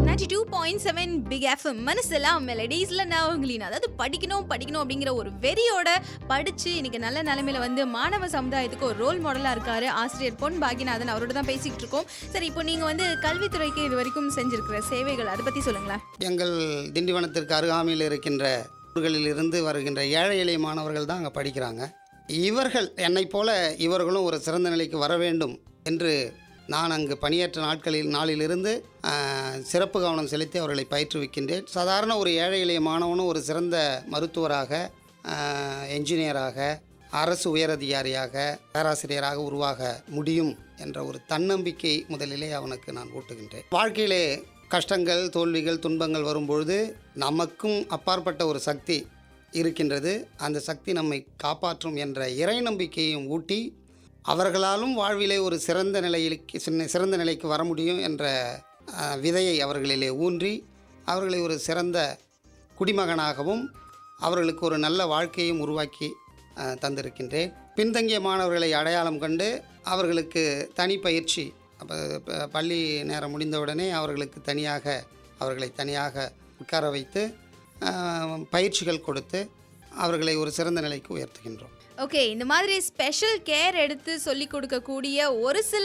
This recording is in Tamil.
92.7 பிக் எஃப்எம் மனசெல்லாம் மெலடிஸ்ல நான் உங்களின் அதாவது படிக்கணும் அப்படிங்கிற ஒரு வெறியோட படிச்சு இன்னைக்கு நல்ல நிலைமையில வந்து மாணவ சமுதாயத்துக்கு ஒரு ரோல் மாடலா இருக்காரு ஆசிரியர் பொன் பாகிநாதன். அவரோட தான் பேசிக்கிட்டு இருக்கோம். சரி, இப்போ நீங்க வந்து கல்வித்துறைக்கு இது வரைக்கும் செஞ்சிருக்கிற சேவைகள் அதை பத்தி சொல்லுங்களேன். எங்கள் திண்டிவனத்திற்கு அருகாமையில் இருக்கின்ற ஊர்களிலிருந்து வருகின்ற ஏழை எளிய மாணவர்கள் தான் அங்கே படிக்கிறாங்க. இவர்கள் என்னை போல இவர்களும் ஒரு சிறந்த நிலைக்கு வர வேண்டும் என்று நான் அங்கு பணியேற்ற நாளிலிருந்து சிறப்பு கவனம் செலுத்தி அவர்களை பயிற்றுவிக்கின்றேன். சாதாரண ஒரு ஏழை எளிய மாணவனும் ஒரு சிறந்த மருத்துவராக, என்ஜினியராக, அரசு உயரதிகாரியாக, பேராசிரியராக உருவாக முடியும் என்ற ஒரு தன்னம்பிக்கை முதலிலே அவனுக்கு நான் ஊட்டுகின்றேன். வாழ்க்கையிலே கஷ்டங்கள், தோல்விகள், துன்பங்கள் வரும்பொழுது நமக்கும் அப்பாற்பட்ட ஒரு சக்தி இருக்கின்றது. அந்த சக்தி நம்மை காப்பாற்றும் என்ற இறை நம்பிக்கையும் ஊட்டி அவர்களாலும் வாழ்விலே ஒரு சிறந்த நிலைக்கு வர முடியும் என்ற விதையை அவர்களிலே ஊன்றி அவர்களை ஒரு சிறந்த குடிமகனாகவும் அவர்களுக்கு ஒரு நல்ல வாழ்க்கையும் உருவாக்கி தந்திருக்கின்றேன். பின்தங்கிய மாணவர்களை அடையாளம் கண்டு அவர்களுக்கு தனி பயிற்சி, பள்ளி நேரம் முடிந்தவுடனே அவர்களை தனியாக உட்கார வைத்து பயிற்சிகள் கொடுத்து அவர்களை ஒரு சிறந்த நிலைக்கு உயர்த்துகின்றோம். ஓகே, இந்த மாதிரி ஸ்பெஷல் கேர் எடுத்து சொல்லி கொடுக்கக்கூடிய ஒரு சில